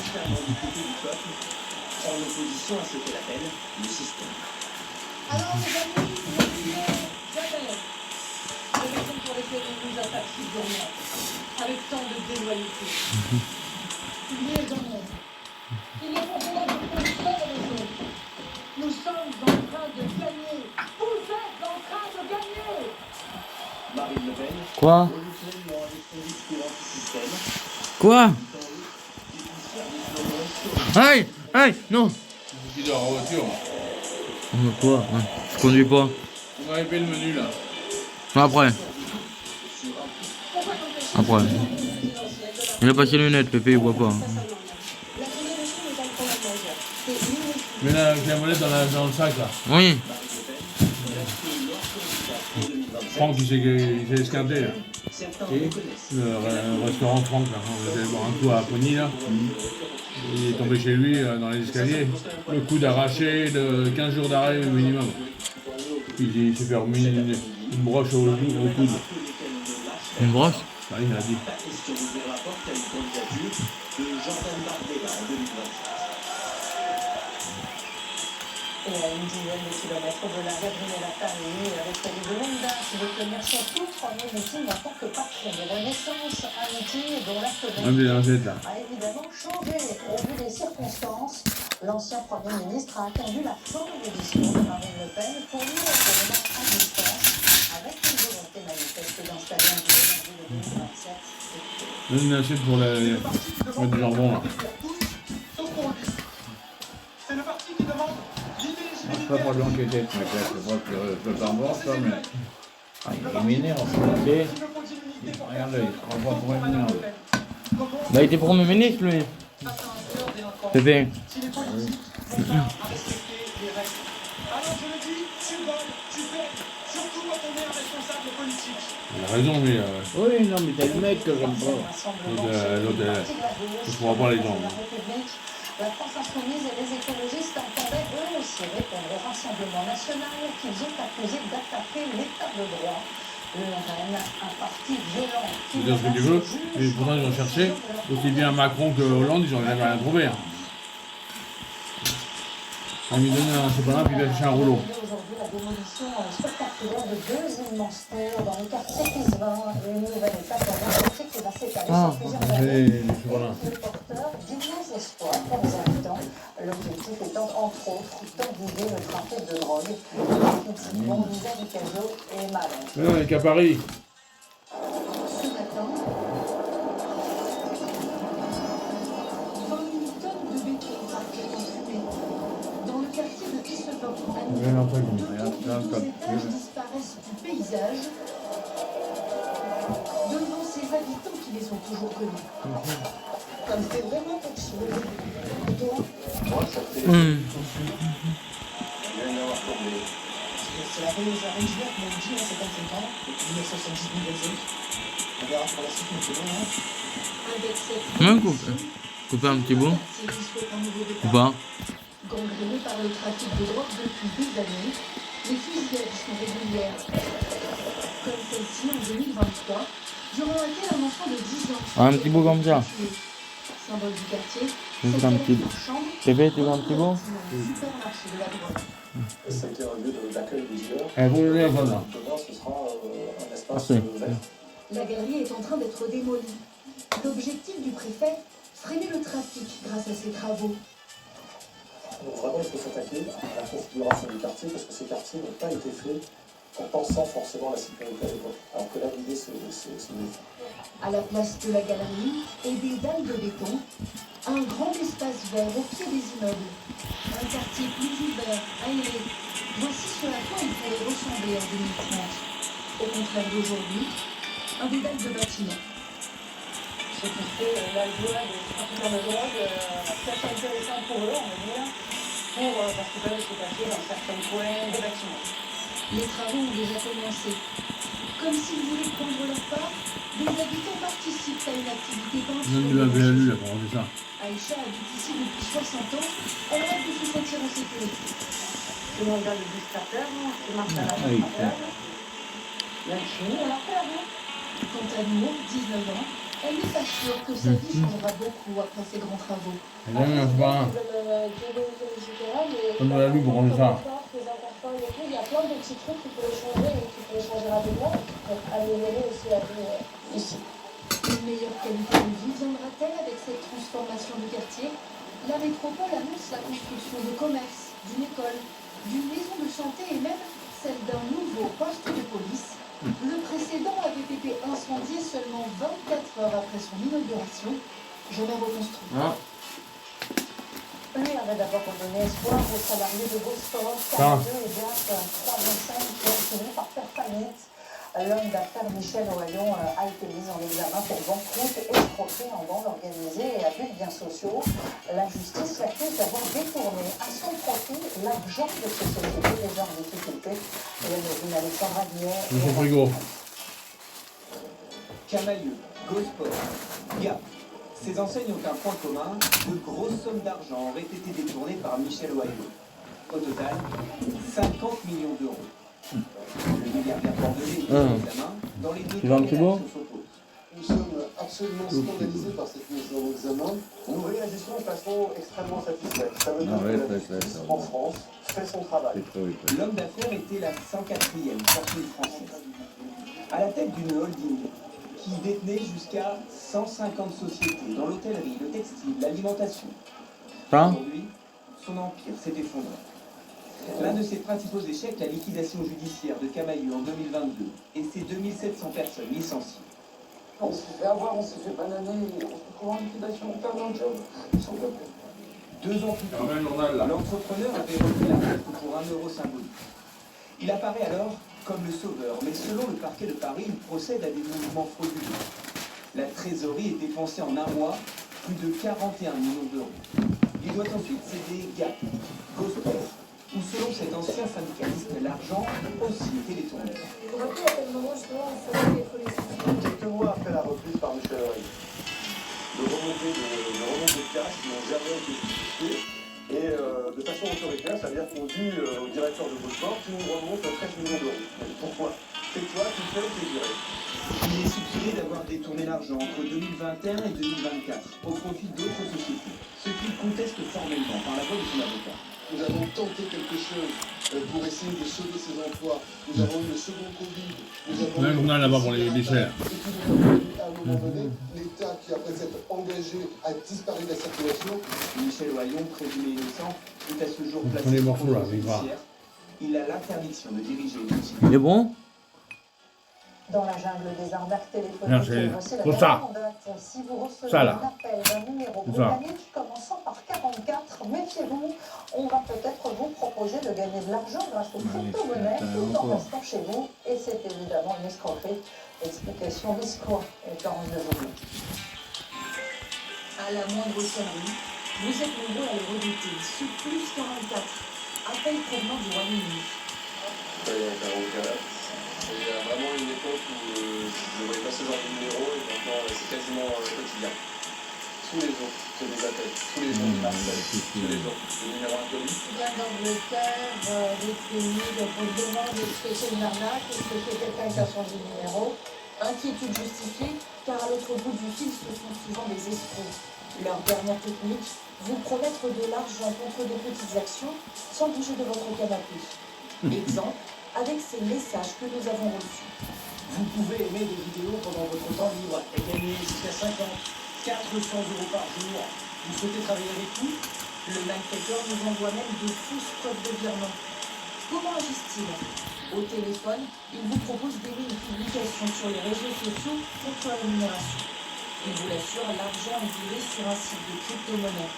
volontairement du côté du peuple, en opposition à ce qu'elle appelle le système. Alors, les amis, n'oubliez jamais les raisons pour lesquelles on nous attaque si durement, avec tant de déloyauté. N'oubliez jamais qu'il est populaire de faire les choses. Nous sommes en train de gagner. Vous êtes en train de gagner. Marine Le Pen, Quoi? volontairement avec son discours anti-système, Quoi? Aïe! Aïe! Non! Il dort en voiture. Quoi? Ouais. Je conduis pas. On va élever le menu là. Après. Après. Il a pas ses lunettes, Pépé, il voit pas. Mets la molette dans le sac là. Oui. Franck il s'est escarté là. Le restaurant Franck là. On était boire un coup à Pony là. Il est tombé chez lui dans les escaliers. Le coude arraché de 15 jours d'arrêt minimum. Puis il s'est fait remis une broche au coude. Une broche? Ah, il a dit. Et à une dizaine de kilomètres de la Gabriela Paris, avec Félix Londa, qui veut tenir son tout premier meeting en tant que patron de Renaissance, un meeting dont la fenêtre a évidemment changé au vu des circonstances. L'ancien Premier ministre a attendu la fin du discours de Marine Le Pen pour lui répondre à distance, avec une volonté manifeste d'installer un gouvernement de 2027. Donne une assiette pour mettre du jambon là. C'est le parti qui demande Pas pour l'enquêter, mais je peux pas voir ça, mais. Ah, il m'énerve, c'est. Regardez, il se prend pas pour une merde. Bah, il était Premier ministre, lui. Pépé. si les politiques vont pas respecter les règles. Alors je le dis, tu voles, tu payes, surtout quand on est un responsable politique. Il a raison, mais. Oui, non, mais t'as le mec que j'aime pas. L'autre, je comprends pas les gens. La France insoumise et les écologistes entendaient eux aussi répondre au Rassemblement national qu'ils ont accusé d'attaquer l'état de droit. Le RN, un parti violent qui Tu dis ce que tu veux, et pourtant ils ont cherché, aussi bien Macron que Hollande, ils n'ont jamais rien trouvé. Hein. On lui donne un sopalin puis il va chercher un rouleau. Aujourd'hui, la démolition spectaculaire de deux immenses tours dans le quartier Pisevin et une nouvelle étape dans un quartier qui va s'étaler sur plusieurs années. Le porteur d'immenses espoirs pour les habitants. L'objectif étant, entre autres, d'endiguer le trafic de drogue. Effectivement, Lisa Ducaso est malade. Non, il n'est qu'à Paris. Ce matin, 20 000 tonnes de béton parquées en fumée. Dans le quartier de Pisevin, les étages disparaissent du paysage. Devant ces habitants qui les ont toujours connus. Comme c'est vraiment quelque chose. C'est la fameuse originaire qu'on dit en 55 ans, depuis 1970 Belgique. On verra pour la suite, mais c'est bon, hein. Avec cette Ouais, couper un petit bout. Ou pas? Gangréné par le trafic de drogue depuis des années, les fusillades sont régulières. Comme celle-ci en 2023, durant laquelle un enfant de 10 ans. Un petit bout comme ça. Symbole du quartier. Je vais faire un petit bout. Pépé, tu veux un petit bout? Supermarché de la drogue. Ça a été un lieu d'accueil des dealers. Vous le là. Demain, ce sera un espace vert. La galerie est en train d'être démolie. L'objectif du préfet, freiner le trafic grâce à ces travaux. Donc vraiment, il faut s'attaquer à la configuration du quartier parce que ces quartiers n'ont pas été faits en pensant forcément à la sécurité à l'époque. Alors que là, l'idée, c'est de À la place de la galerie et des dalles de béton, un grand espace vert au pied des immeubles. Un quartier plus ouvert, aéré. Voici ce à quoi il pourrait ressembler en 2030. Au contraire d'aujourd'hui, un dédale de bâtiments. Ce qui fait la joie des trafiquants de drogue, c'est intéressant pour eux, on va dire, parce qu'ils peuvent se cacher dans certains coins des bâtiments. Les travaux ont déjà commencé. Comme s'ils voulaient prendre leur part, des habitants participent à une activité Même de la VLU là pour enlever ça. Aïcha habite ici depuis 60 ans. Elle rêve de se sentir en sécurité. Tout le monde a le distrateur, qui marche à la main. La chimie, elle a peur, hein. Quant à nous, 19 ans, Elle n'est pas sûre que sa vie changera beaucoup après ces grands travaux. Elle aime un pas. Comme la Lube, on le sait. Il y a plein de petits trucs qui pourraient changer et qui pourraient changer rapidement pour améliorer aussi la vie ici. Une meilleure qualité de vie viendra-t-elle avec cette transformation du quartier? La métropole annonce la construction de commerces, d'une école, d'une maison de santé et même celle d'un nouveau poste de police. Le précédent avait été incendié seulement 24 heures après son inauguration. Jamais reconstruit. Ah. Lui avait d'abord redonné espoir aux salariés de Beausport, Ah. Canadeux et Gap 325 qui ont fini par faire faillite. L'homme d'affaires Michel Ohaillon a été mis en examen pour banqueroute, escroquerie en bande organisée et abus de biens sociaux. La justice l'accuse d'avoir détourné à son profit l'argent de ces sociétés déjà en difficulté. Et le journaliste Alexandra Guillet. Ils sont frigos. Camailleux, Gosport, Gap. Ces enseignes ont un point commun, de grosses sommes d'argent auraient été détournées par Michel Ohaillon. Au total, 50 millions d'euros. Le milliardaire bordelais est en examen dans les deux Tu veux un petit cas, mot l'action s'oppose. Nous sommes absolument scandalisés par cette mise en examen. Nous réagissons de façon extrêmement satisfaite. Ça veut dire Ah ouais, que la c'est justice clair. en France fait son travail. C'est trop, il fait. L'homme d'affaires était la 104e fortune française. À la tête d'une holding qui détenait jusqu'à 150 sociétés dans l'hôtellerie, le textile, l'alimentation. Ça Aujourd'hui, son empire s'est effondré. L'un de ses principaux échecs, la liquidation judiciaire de Camailleux en 2022 et ses 2700 personnes licenciées. On s'est fait avoir, on s'est fait bananer, on se retrouve en liquidation, on perd notre job. S'il vous plaît. 2 ans plus tard, Un journal là. l'entrepreneur avait repris la tête pour 1 euro symbolique. Il apparaît alors comme le sauveur, mais selon le parquet de Paris, il procède à des mouvements frauduleux. La trésorerie est dépensée en un mois, plus de 41 millions d'euros. Il doit ensuite céder Gap, Gosport, où selon cet ancien syndicaliste, l'argent aussi était détourné. Vous vous rappelez à quel moment justement il fallait être les Quelques mois après la reprise par Michel Ohaillon, de remontées de cash qui n'ont jamais été justifiées et de façon autoritaire, c'est-à-dire qu'on dit au directeur de Beausport, tu nous remontes 13 millions d'euros. Mais pourquoi? C'est toi qui fais tes viré. Il est soupçonné d'avoir détourné l'argent entre 2021 et 2024 au profit d'autres sociétés, ce qu'il conteste formellement par la voix de son avocat. Nous avons tenté quelque chose pour essayer de sauver ces emplois. Nous avons eu le second Covid. Nous avons Un journal là-bas pour les chers. Et puis nous avons eu, à un moment donné, l'État qui, après s'être engagé, a disparu de la circulation. Michel Ohaillon, présumé innocent, est à ce jour Ils placé font des sous morceaux, là, contrôle ils voient. judiciaire. Il a l'interdiction de diriger une petite. Il est bon? Dans la jungle des arnaques téléphoniques, Merci. voici la Pour ça. dernière en date. Si vous recevez Ça, là. un appel d'un numéro Pour ça. britannique commençant par 44, méfiez-vous, on va peut-être vous proposer de gagner de l'argent grâce aux crypto-monnaies tout en restant chez vous. Et c'est évidemment une escroquerie. Explication d'escroc et Florence de Vauban. À la moindre sonnerie, vous êtes nombreux à le redouter. Sous plus 44, appel provenant du Royaume-Uni. Il y a vraiment une époque où je ne voyais pas ce genre de numéro et maintenant c'est quasiment quotidien. Tous les jours, j'ai des appels. Tous les jours, tous les jours. Des numéros inconnus. Vient d'Angleterre, des pays, donc on se demande est-ce que c'est une arnaque, est-ce que c'est quelqu'un qui a changé de numéro. Inquiétude justifiée, car à l'autre bout du fil, ce sont souvent des escrocs. Leur dernière technique, vous promettre de l'argent contre de petites actions sans bouger de votre canapé. Exemple, avec ces messages que nous avons reçus. Vous pouvez aimer des vidéos pendant votre temps libre et gagner jusqu'à 50, 400 euros par jour. Vous souhaitez travailler avec nous? Le malfaiteur nous envoie même de fausses preuves de virement. Comment agissent-ils? Au téléphone, il vous propose d'aimer une publication sur les réseaux sociaux contre la rémunération. Il vous l'assure, l'argent est viré sur un site de crypto-monnaie.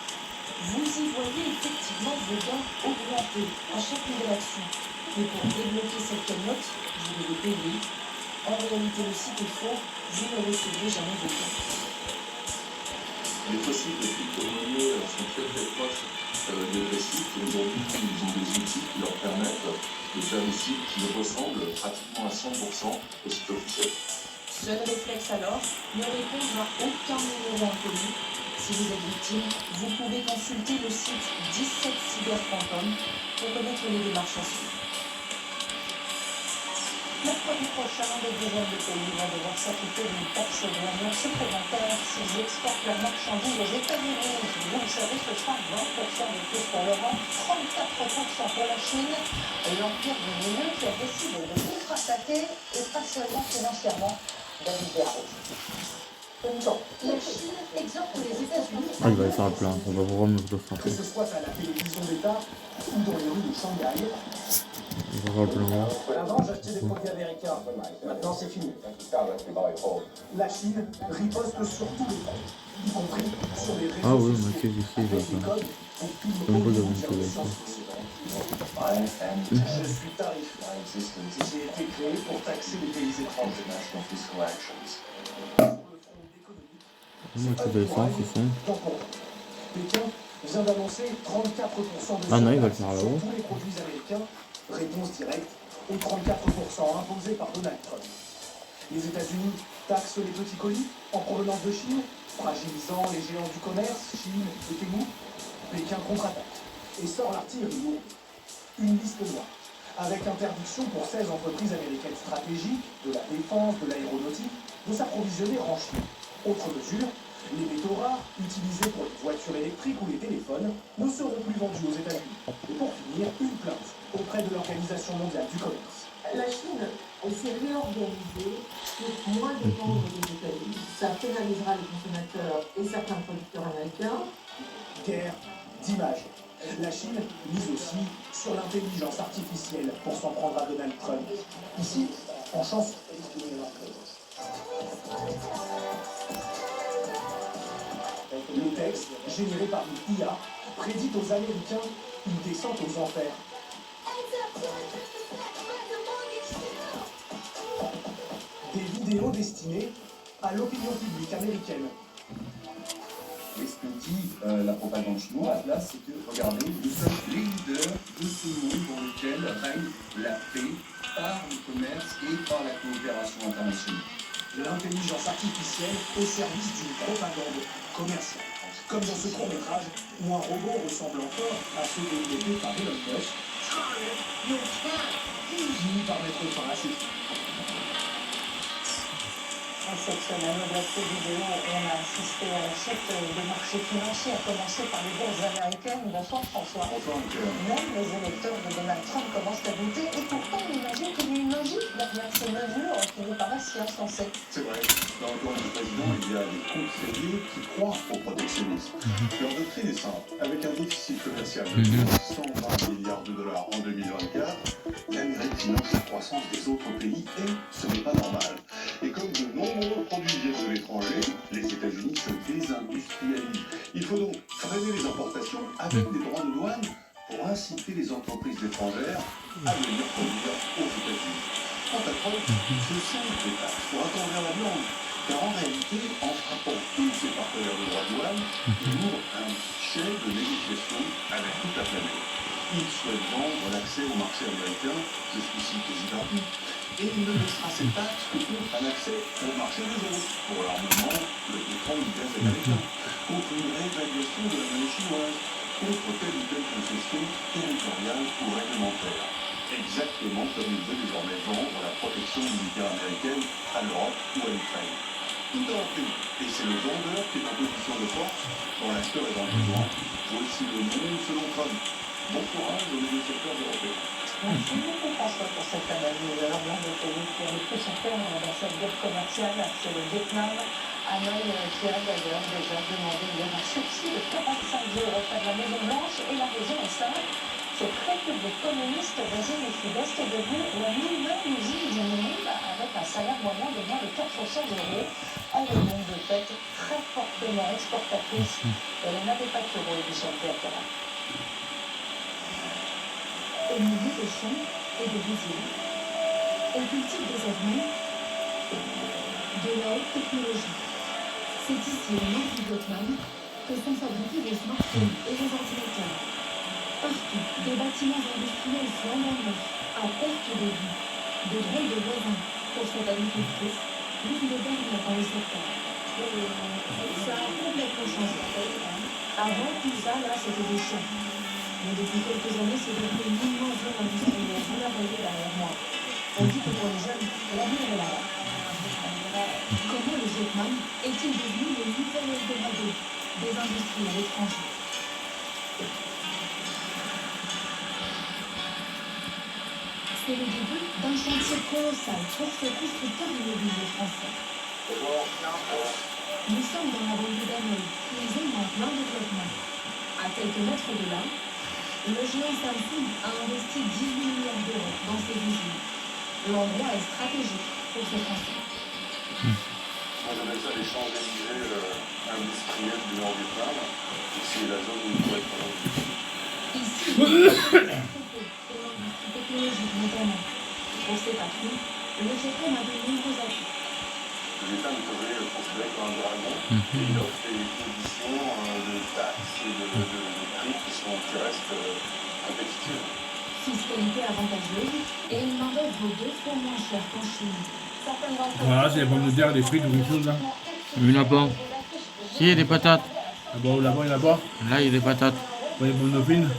Vous y voyez effectivement vos gains augmenter à chaque nouvelle action. Mais pour débloquer cette cagnotte, vous devez payer. En réalité, le site est faux, vous ne recevrez jamais vos gains. Les possibles de crypto-monnaies sont très très proches des vrais sites. Aujourd'hui, ils ont des outils qui leur permettent de faire des sites qui ressemblent pratiquement à 100% au site officiel. Seul réflexe alors, ne répondre à aucun numéro inconnu. Si vous êtes victime, vous pouvez consulter le site 17cyber.com pour connaître les démarches à suivre. Mercredi prochain, des dizaines de pays vont devoir s'acquitter d'une taxe douanière supplémentaire s'ils exportent leurs marchandises aux États-Unis. Vous le savez, ce sera 20% de plus pour l'Europe, 34% pour la Chine. L'empire du milieu qui a décidé de contre-attaquer, et pas seulement financièrement, David Berrouge. La Chine exhorte les États-Unis Ah, il va y faire le plein, on va voir me Que ce soit à la télévision d'État ou dans les rues de Shanghai. Il va faire le plein. Avant, j'achetais des produits américains. Maintenant, c'est fini. La Chine riposte sur tous les fronts, y compris sur les réseaux Ah oui, sociaux. mais c'est ici, il va Avec des faire. codes pour tout le Comme monde vous avez en une télé, sciences sociales. Je suis tarif. J'ai été créé pour taxer les pays étrangers. Moi, c'est des sens, ils sont. Pékin vient d'annoncer 34% de Ah non, il va le surtaxe faire sur là-haut. tous les produits américains. Réponse directe aux 34% imposés par Donald Trump. Les États-Unis taxent les petits colis en provenance de Chine, fragilisant les géants du commerce, Chine et Temu. Pékin contre-attaque et sort l'artillerie lourde. Une liste noire, avec interdiction pour 16 entreprises américaines stratégiques, de la défense, de l'aéronautique, de s'approvisionner en Chine. Autre mesure, les métaux rares, utilisés pour les voitures électriques ou les téléphones, ne seront plus vendus aux États-Unis. Et pour finir, une plainte auprès de l'Organisation mondiale du commerce. La Chine, elle s'est réorganisée pour moins dépendre des États-Unis. Ça pénalisera les consommateurs et certains producteurs américains. Guerre d'image. La Chine mise aussi sur l'intelligence artificielle pour s'en prendre à Donald Trump. Ici, en chanson. Le texte, généré par une IA, prédit aux Américains une descente aux enfers. Des vidéos destinées à l'opinion publique américaine. Et ce que dit la propagande chinoise, là, c'est que, regardez, nous sommes les leaders de ce monde dans lequel règne la paix par le commerce et par la coopération internationale. L'intelligence artificielle au service d'une propagande commerciale. Comme dans ce court-métrage où un robot ressemble encore à ceux développés par Elon Musk, finit par mettre fin à ses Cette semaine, au cette vidéo, on a assisté à la chute des marchés financiers, à commencer par les bourses américaines. Bonsoir François. Même les électeurs de Donald Trump commencent à douter, et pourtant on imagine qu'il y a une logique derrière ces mesures qui nous paraissent si insensées. C'est vrai, dans le camp du président, il y a des conseillers qui croient au protectionnisme. Leur doctrine est simple. Avec un déficit commercial de 120 milliards de dollars en 2024, l'Amérique finance la croissance des autres pays et ce n'est pas normal. Et comme de nombreux produits viennent de l'étranger, les États-Unis se désindustrialisent. Il faut donc freiner les importations avec des droits de douane pour inciter les entreprises étrangères à venir produire aux États-Unis. Quant à Trump, ce sont des taxes pour attendre la viande, car en réalité, en frappant tous ses partenaires de droit de douane, il ouvre un guichet de négociation avec toute la planète. Il souhaite vendre l'accès au marché américain jusqu'ici quasi gratuit, et il ne laissera cette taxe que contre un accès au marché des autres, pour l'armement, le pétrole du gaz américain, contre une réévaluation de la monnaie chinoise, contre telle ou telle concession territoriale ou réglementaire. Exactement comme il veut désormais vendre la protection militaire américaine à l'Europe ou à l'Ukraine. Tout a repris, et c'est le vendeur qui est en position de force quand l'acheteur est dans le besoin. Voici le monde selon Trump. Bon courage aux négociateurs européens. Merci beaucoup François pour cette analyse. Alors l'un des pays qui a le plus souffert dans cette guerre commerciale, c'est le Vietnam. Hanoï qui a d'ailleurs déjà demandé hier un sursis de 45 jours auprès de la Maison Blanche, et la raison est simple. Cette république communiste basée au sud-est est devenue la nouvelle usine du monde avec un salaire moyen de moins de 400 €. Elle est donc de fait très fortement exportatrice. Elle n'avait pas de rôle du chantier à terrain. Au milieu des champs et des rizières, on cultive désormais de la haute technologie. C'est ici, au nord du Vietnam, que sont fabriqués les smartphones et les ordinateurs. Partout, des bâtiments industriels flambant neufs, à perte de vue, de drôles de voisins pour cette agricultrice, l'une des dernières dans le secteur. Ça a complètement changé. Avant, tout ça, là, c'était des champs. Mais depuis quelques années, c'est devenu une immense zone industrielle. Vous la voyez derrière moi. On dit que pour les jeunes, l'avenir est là. Comment le Vietnam est-il devenu le nouvel Eldorado des industries à l'étranger? C'est le début d'un chantier colossal pour ce constructeur immobilier français. Nous sommes dans la banlieue d'Hanoï, une zone en plein développement. À quelques mètres de là, le géant Samsung a investi 18 milliards d'euros dans ses usines. L'endroit est stratégique pour ce Français. Moi j'appelle ça les Champs-Élysées industriels du nord du Vietnam. C'est la zone où il faut être Ici, l'industrie technologique notamment. Pour ses patrons, le Vietnam a de nombreux atouts. Le Vietnam est aujourd'hui considéré comme un dragon. Et il offre des conditions de taxes et de prix qui restent compétitives. Fiscalité avantageuse et une main-d'œuvre 2 fois moins chère qu'en Chine. Voilà, c'est les pommes de terre, des frites ou quelque chose là. Il n'y en a pas. Si, il y a des patates. Là-bas, il n'y en a pas. Là, il y a des patates. Pas des pommes dauphines.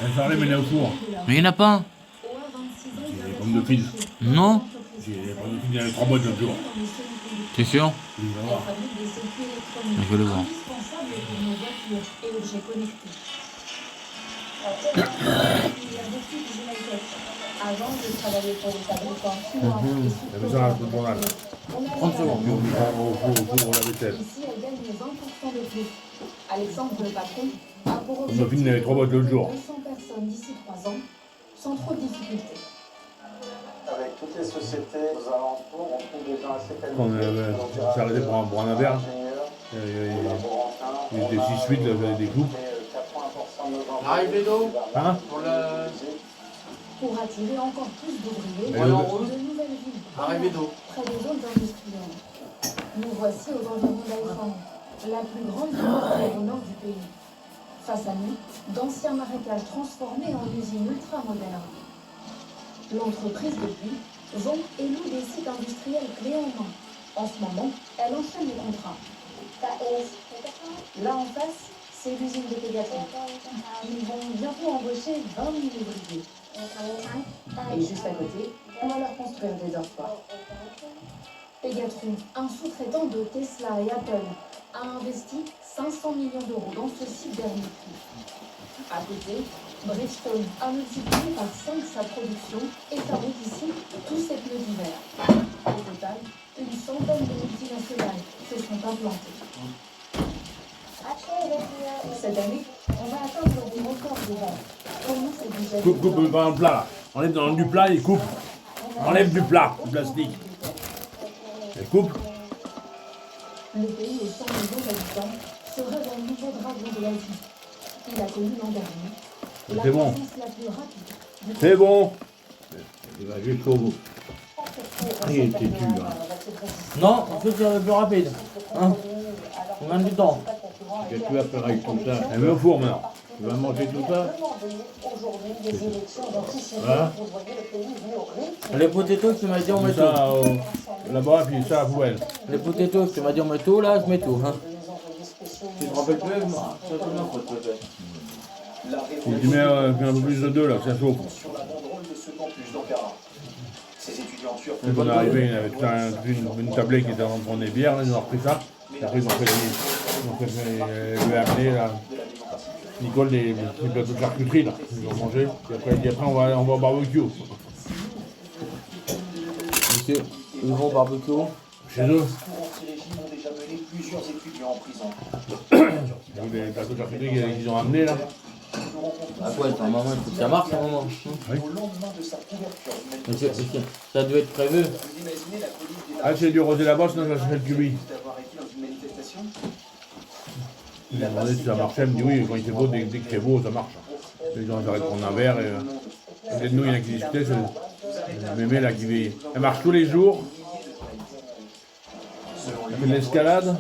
Elle parlait, mais elle est au four. Mais il n'y en a pas. Des pommes dauphines. Non. J'ai des pommes dauphines, il y avait 3 boîtes l'autre jour. T'es sûr? Oui, on va voir. Je vais le voir. Indispensable pour nos voitures et objets connectés. Avant de travailler pour les fabricants chinois et Il y avait ça dans le journal. 30 secondes. Au four, on la vaisselle. ici, elle gagne 20% de plus. Alexandre, le patron, a pour Pommes dauphines, il y avait 3 boîtes l'autre jour. 200 personnes d'ici 3 ans, sans trop de difficultés. Avec toutes les sociétés aux alentours, on trouve des gens assez On qualifiés. s'est arrêté pour un verre. Il y avait des 6-8, là, j'avais des coupes. Arrivé d'eau Hein? pour le... Pour attirer encore plus d'ouvriers, Ouais, de nouvelles villes, Arrivé d'eau. près des zones industrielles. Nous voici aux environs d'Haiphong, la plus grande ville au nord du pays. Face à nous, d'anciens marécages transformés en usines ultra-modernes. L'entreprise depuis vend et loue des sites industriels clés en main. En ce moment, elle enchaîne les contrats. Là en face, c'est l'usine de Pégatron. Ils vont bientôt embaucher 20 000 ouvriers. Et juste à côté, on va leur construire des dortoirs. Pégatron, un sous-traitant de Tesla et Apple, a investi 500 millions d'euros dans ce site dernier cri. À côté, Bridgestone a multiplié par 5 sa production et fabrique ici tous ses pneus d'hiver. Au total, une centaine de multinationales se sont implantées. Cette année, on va atteindre des records de vente. Pour nous, c'est déjà... Coupe dans le plat là. Enlève dans du plat et coupe. Enlève du plat, du plastique. Et coupe. Le pays aux 100 millions d'habitants serait un nouveau dragon de l'Asie. Il a connu l'an dernier la C'est bon. croissance la plus rapide. C'est bon. Il va jusqu'au bout. Il est têtu, hein. Non, on peut faire le plus rapide. Hein? On gagne du temps. Qu'est-ce que tu vas faire avec tout ça? Elle met au four maintenant. Tu vas manger tout ça? Voilà. Les potatoes, tu m'as dit on met tout. Ça là-bas, puis ça à la poubelle. Les potatoes, tu m'as dit on met tout, là, je mets tout. Hein? Tu te rappelles plus? Moi, c'est ton offre, peut-être. Si tu mets un peu plus de 2 là, que ça chauffe. Sur la banderole de ce campus d'Ankara. Ces étudiants turcs Quand on est arrivé, il y avait toute une tablée qui était en train de prendre des bières, là, ils ont repris ça. Et après, ils ont fait le amener, là. Nicole, des plateaux de charcuterie, là. Ils ont mangé. Et après, il dit après, on va au barbecue. Monsieur, ils vont au barbecue. Chez eux. pour anti-régime ont déjà mené plusieurs étudiants en prison. Il y a eu des plateaux de charcuterie qu'ils ont amenés, là. Ah ouais, normalement, il faut que ça marche, à un moment. Oui. Au lendemain de sa couverture Mais ça devait être prévu. vous imaginez la police des Ah, c'est du rosé là-bas, sinon ça serait le cubi. d'avoir été dans une manifestation. Il a demandé si ça marchait, elle me dit oui, quand il fait beau, dès qu'il fait beau, ça marche. Les gens ils arrêtent de prendre un verre et peut-être nous, il y en a qui discutaient, c'est Mémé là qui vit. Elle marche tous les jours, elle fait de l'escalade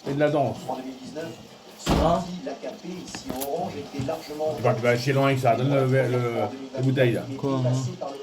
et de la danse. En 2019, Hein? l'AKP ici en orange était largement Je crois qu'il va chier loin avec ça, donne la bouteille là. Quoi, hein? passé par le